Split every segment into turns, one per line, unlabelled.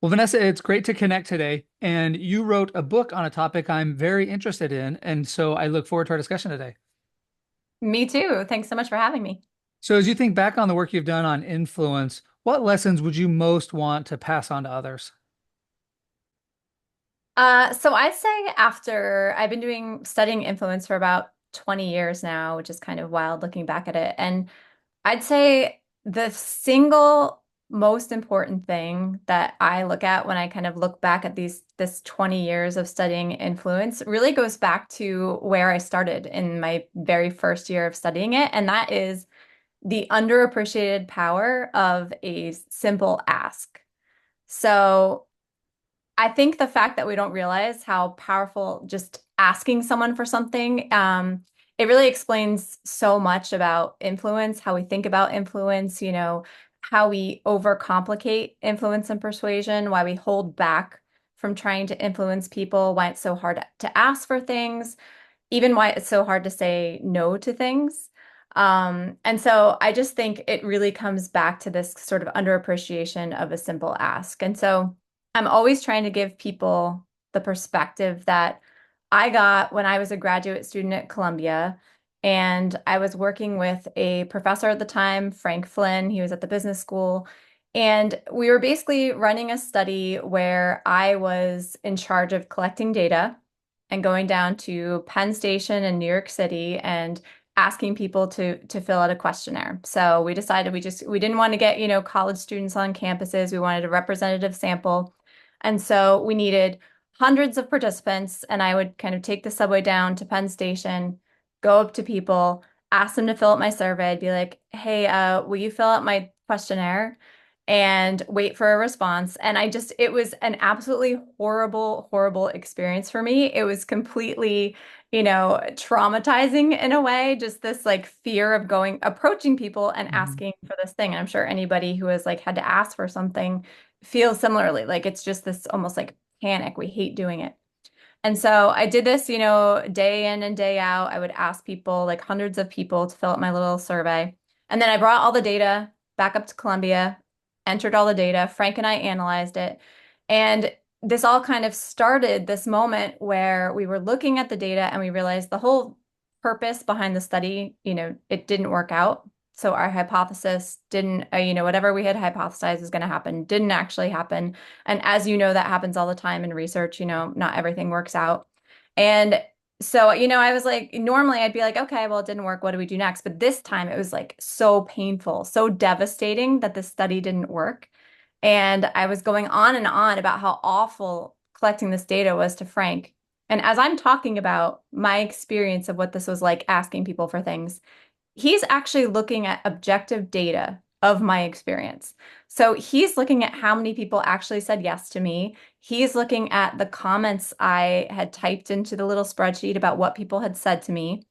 Well, Vanessa, it's great to connect today. And you wrote a book on a topic I'm very interested in. And so I look forward to our discussion today.
Me too. Thanks so much for having me.
So, as you think back on the work you've done on influence, what lessons would you most want to pass on to others?
So I'd say after I've been doing studying influence for about 20 years now, which is kind of wild looking back at it. And I'd say the single most important thing that I look at when I kind of look back at this 20 years of studying influence really goes back to where I started in my very first year of studying it, and that is the underappreciated power of a simple ask. So I think the fact that we don't realize how powerful just asking someone for something, it really explains so much about influence, how we think about influence, how we overcomplicate influence and persuasion, why we hold back from trying to influence people, why it's so hard to ask for things, even why it's so hard to say no to things. And so I just think it really comes back to this sort of underappreciation of a simple ask. And so I'm always trying to give people the perspective that I got when I was a graduate student at Columbia. And I was working with a professor at the time, Frank Flynn. He was at the business school. And we were basically running a study where I was in charge of collecting data and going down to Penn Station in New York City and asking people to fill out a questionnaire. So we decided we didn't want to get, college students on campuses. We wanted a representative sample. And so we needed hundreds of participants, and I would kind of take the subway down to Penn Station, go up to people, ask them to fill out my survey. I'd be like, "Hey, will you fill out my questionnaire?" And wait for a response. And it was an absolutely horrible, horrible experience for me. It was completely, traumatizing in a way, just this like fear of approaching people and
Mhm.
asking for this thing. And I'm sure anybody who has like had to ask for something feels similarly. Like it's just this almost like panic. We hate doing it. And so I did this, day in and day out. I would ask people, like hundreds of people, to fill out my little survey. And then I brought all the data back up to Columbia, entered all the data. Frank and I analyzed it. And this all kind of started this moment where we were looking at the data and we realized the whole purpose behind the study, it didn't work out. So our hypothesis didn't, whatever we had hypothesized was going to happen, didn't actually happen. And as you know, that happens all the time in research, not everything works out. And so, I was like, normally I'd be like, okay, well, it didn't work. What do we do next? But this time it was like so painful, so devastating that the study didn't work. And I was going on and on about how awful collecting this data was to Frank. And as I'm talking about my experience of what this was like asking people for things, he's actually looking at objective data of my experience. So he's looking at how many people actually said yes to me. He's looking at the comments I had typed into the little spreadsheet about what people had said to me.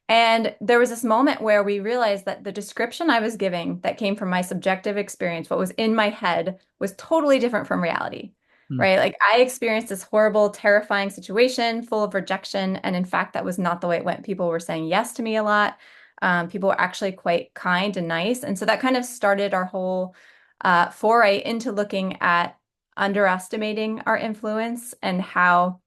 And there was this moment where we realized that the description I was giving that came from my subjective experience, what was in my head, was totally different from reality,
Mm.
right? Like I experienced this horrible, terrifying situation full of rejection. And in fact, that was not the way it went. People were saying yes to me a lot. People were actually quite kind and nice. And so that kind of started our whole foray into looking at underestimating our influence and how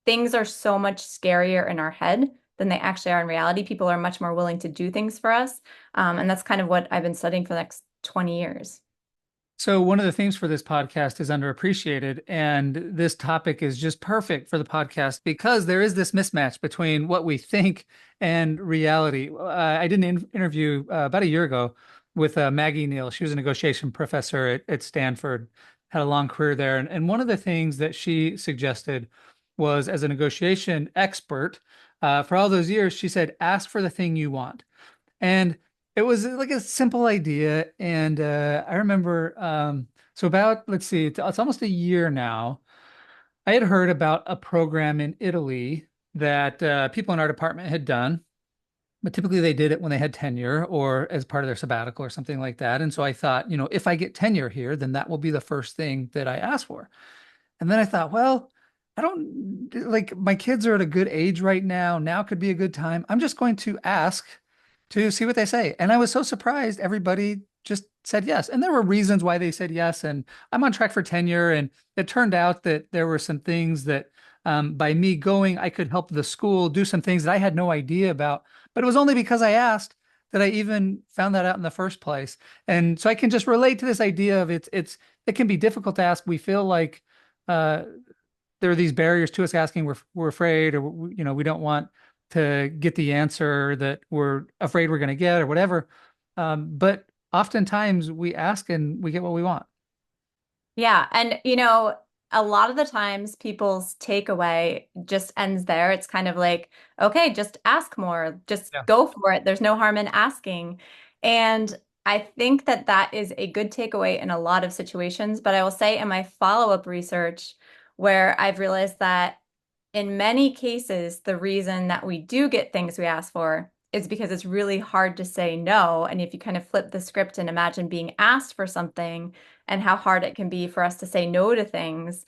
things are so much scarier in our head than they actually are in reality. People are much more willing to do things for us. And that's kind of what I've been studying for the next 20 years.
So, one of the themes for this podcast is underappreciated. And this topic is just perfect for the podcast because there is this mismatch between what we think and reality. I did an interview about a year ago with Maggie Neal. She was a negotiation professor at Stanford, had a long career there. And one of the things that she suggested was, as a negotiation expert, for all those years, she said, ask for the thing you want. And it was like a simple idea. And I remember, so about, let's see, it's almost a year now. I had heard about a program in Italy that people in our department had done, but typically they did it when they had tenure or as part of their sabbatical or something like that. And so I thought, if I get tenure here, then that will be the first thing that I ask for. And then I thought, well, I don't like my kids are at a good age right now. Now could be a good time. I'm just going to ask to see what they say. And I was so surprised. Everybody just said yes. And there were reasons why they said yes. And I'm on track for tenure. And it turned out that there were some things that by me going, I could help the school do some things that I had no idea about. But it was only because I asked that I even found that out in the first place. And so I can just relate to this idea of it can be difficult to ask. We feel like uh, there are these barriers to us asking. We're afraid, or we don't want to get the answer that we're afraid we're going to get, or whatever. But oftentimes we ask and we get what we want.
Yeah. And, a lot of the times people's takeaway just ends there. It's kind of like, okay, just ask more, just
Yeah.
go for it. There's no harm in asking. And I think that that is a good takeaway in a lot of situations. But I will say in my follow-up research, where I've realized that in many cases, the reason that we do get things we ask for is because it's really hard to say no. And if you kind of flip the script and imagine being asked for something and how hard it can be for us to say no to things,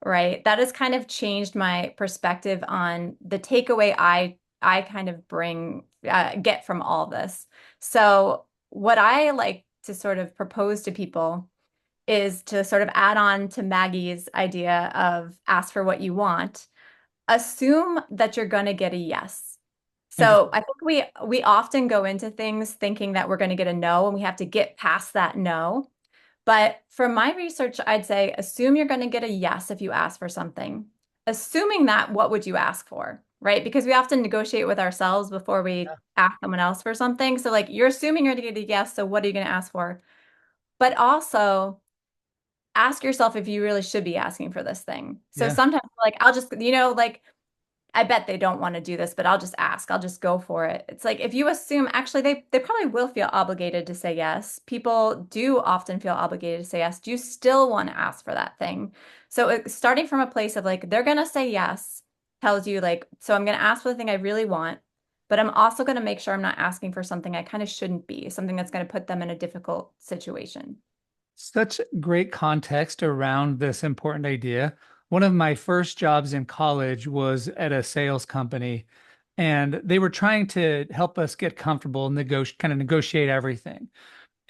right? That has kind of changed my perspective on the takeaway I kind of get from all this. So what I like to sort of propose to people is to sort of add on to Maggie's idea of ask for what you want, assume that you're going to get a yes. So
Interesting.
I think we often go into things thinking that we're going to get a no, and we have to get past that no. But from my research, I'd say assume you're going to get a yes if you ask for something. Assuming that, what would you ask for? Right? Because we often negotiate with ourselves before we
Yeah.
ask someone else for something. So, like, you're assuming you're going to get a yes. So, what are you going to ask for? But also, ask yourself if you really should be asking for this thing. So,
Yeah.
sometimes, like, I'll just, like, I bet they don't want to do this, but I'll just ask. I'll just go for it. It's like if you assume, actually, they probably will feel obligated to say yes. People do often feel obligated to say yes. Do you still want to ask for that thing? So starting from a place of like, they're going to say yes tells you like, so I'm going to ask for the thing I really want, but I'm also going to make sure I'm not asking for something I kind of shouldn't be, something that's going to put them in a difficult situation.
Such great context around this important idea. One of my first jobs in college was at a sales company, and they were trying to help us get comfortable, kind of negotiate everything.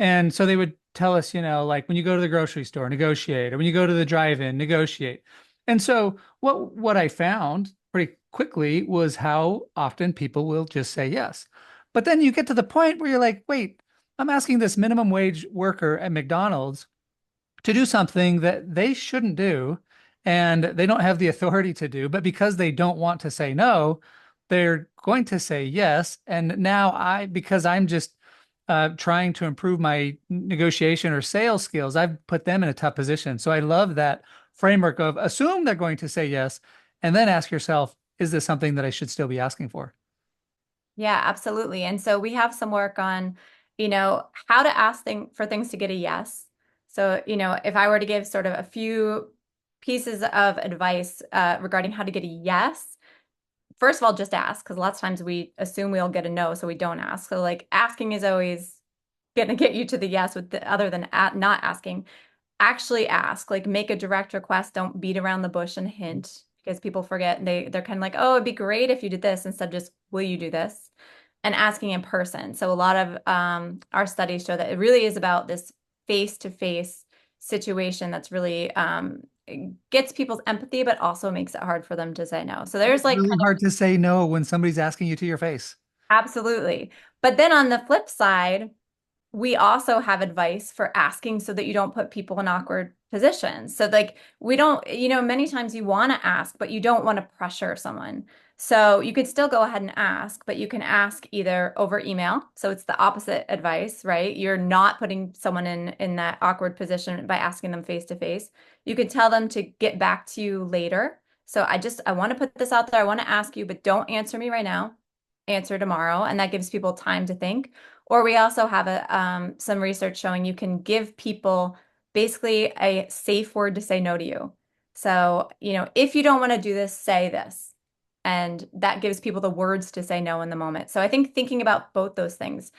And so they would tell us, like when you go to the grocery store, negotiate, or when you go to the drive-in, negotiate. And so what I found pretty quickly was how often people will just say yes. But then you get to the point where you're like, wait, I'm asking this minimum wage worker at McDonald's to do something that they shouldn't do and they don't have the authority to do, but because they don't want to say no, they're going to say yes. And now because I'm just trying to improve my negotiation or sales skills, I've put them in a tough position. So I love that framework of assume they're going to say yes and then ask yourself, is this something that I should still be asking for?
Yeah, absolutely. And so we have some work on, how to ask for things to get a yes. So, if I were to give sort of a few pieces of advice regarding how to get a yes, first of all, just ask, because lots of times we assume we'll get a no, so we don't ask. So, like, asking is always going to get you to the yes other than not asking. Actually ask, like make a direct request. Don't beat around the bush and hint because people forget. They're kind of like, oh, it'd be great if you did this instead of just, will you do this? And asking in person. So a lot of our studies show that it really is about this face-to-face situation that's really it gets people's empathy, but also makes it hard for them to say no. So
It
there's
is
like
really
kind of
hard to say no when somebody's asking you to your face.
absolutely. But then on the flip side, we also have advice for asking so that you don't put people in awkward positions. So like we don't, many times you want to ask, but you don't want to pressure someone. So you could still go ahead and ask, but you can ask either over email. So it's the opposite advice, right? You're not putting someone in that awkward position by asking them face to face. You could tell them to get back to you later. So I want to put this out there. I want to ask you, but don't answer me right now. Answer tomorrow. And that gives people time to think. Or we also have some research showing you can give people basically a safe word to say no to you. So, if you don't want to do this, say this. And that gives people the words to say no in the moment. So I think thinking about both those things,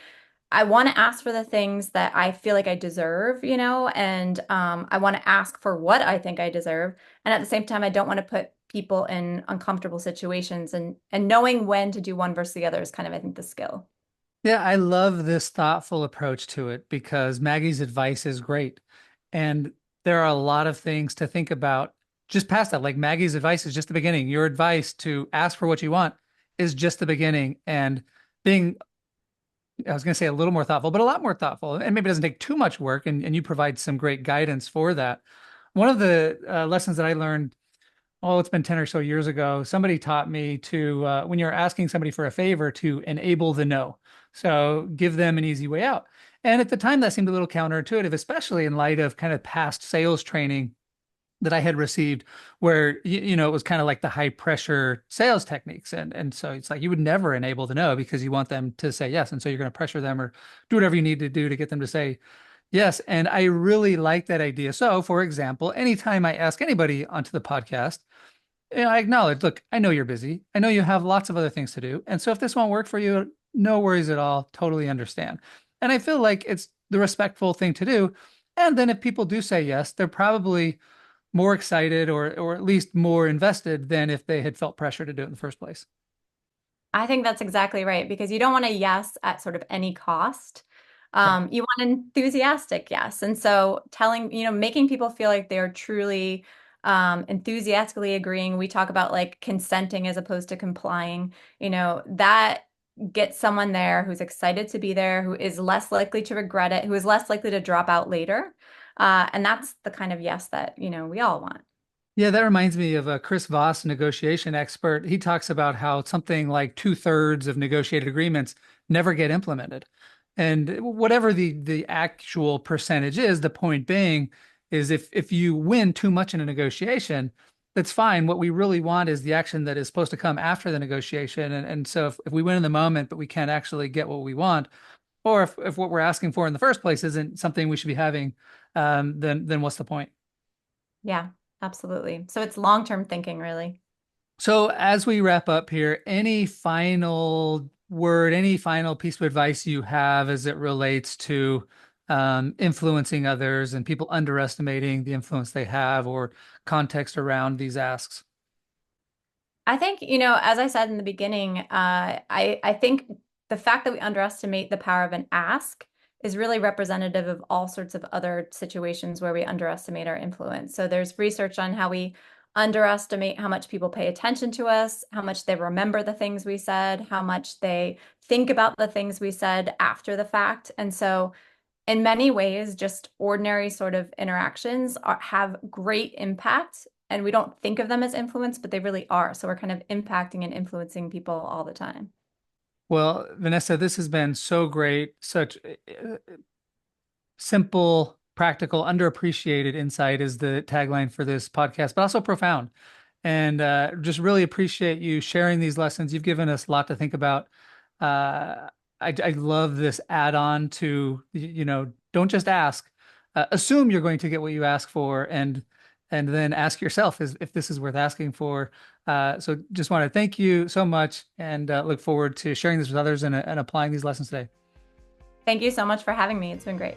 I want to ask for the things that I feel like I deserve, and I want to ask for what I think I deserve. And at the same time, I don't want to put people in uncomfortable situations and knowing when to do one versus the other is kind of, I think, the skill.
Yeah, I love this thoughtful approach to it because Maggie's advice is great. And there are a lot of things to think about just past that. Like Maggie's advice is just the beginning. Your advice to ask for what you want is just the beginning. And being, I was going to say a little more thoughtful, but a lot more thoughtful. And maybe it doesn't take too much work. And you provide some great guidance for that. One of the lessons that I learned, oh, it's been 10 or so years ago. Somebody taught me to, when you're asking somebody for a favor, to enable the no. So give them an easy way out. And at the time, that seemed a little counterintuitive, especially in light of kind of past sales training that I had received, where it was kind of like the high pressure sales techniques, and so it's like you would never enable the no because you want them to say yes, and so you're going to pressure them or do whatever you need to do to get them to say yes. And I really like that idea. So, for example, anytime I ask anybody onto the podcast, I acknowledge, look, I know you're busy. I know you have lots of other things to do. And so if this won't work for you, no worries at all. Totally understand. And I feel like it's the respectful thing to do. And then if people do say yes, they're probably more excited or at least more invested than if they had felt pressure to do it in the first place.
I think that's exactly right because you don't want a yes at sort of any cost.
Correct.
You want an enthusiastic yes. And so making people feel like they're truly enthusiastically agreeing. We talk about like consenting as opposed to complying, that gets someone there who's excited to be there, who is less likely to regret it, who is less likely to drop out later. And that's the kind of yes that, we all want.
Yeah, that reminds me of a Chris Voss, negotiation expert. He talks about how something like two-thirds of negotiated agreements never get implemented. And whatever the actual percentage is, the point being is if you win too much in a negotiation, that's fine. What we really want is the action that is supposed to come after the negotiation. And so if we win in the moment, but we can't actually get what we want, or if what we're asking for in the first place isn't something we should be having, then what's the point?
Yeah, absolutely. So it's long-term thinking, really.
So, as we wrap up here, any final word, any final piece of advice you have as it relates to influencing others and people underestimating the influence they have or context around these asks?
I think, as I said in the beginning, I think the fact that we underestimate the power of an ask is really representative of all sorts of other situations where we underestimate our influence. So there's research on how we underestimate how much people pay attention to us, how much they remember the things we said, how much they think about the things we said after the fact. And so in many ways, just ordinary sort of interactions have great impact. And we don't think of them as influence, but they really are. So we're kind of impacting and influencing people all the time.
Well, Vanessa, this has been so great, such simple, practical, underappreciated insight is the tagline for this podcast, but also profound. And just really appreciate you sharing these lessons. You've given us a lot to think about. I love this add-on to, don't just ask, assume you're going to get what you ask for, and then ask yourself if this is worth asking for. So just want to thank you so much and look forward to sharing this with others and applying these lessons today.
Thank you so much for having me. It's been great.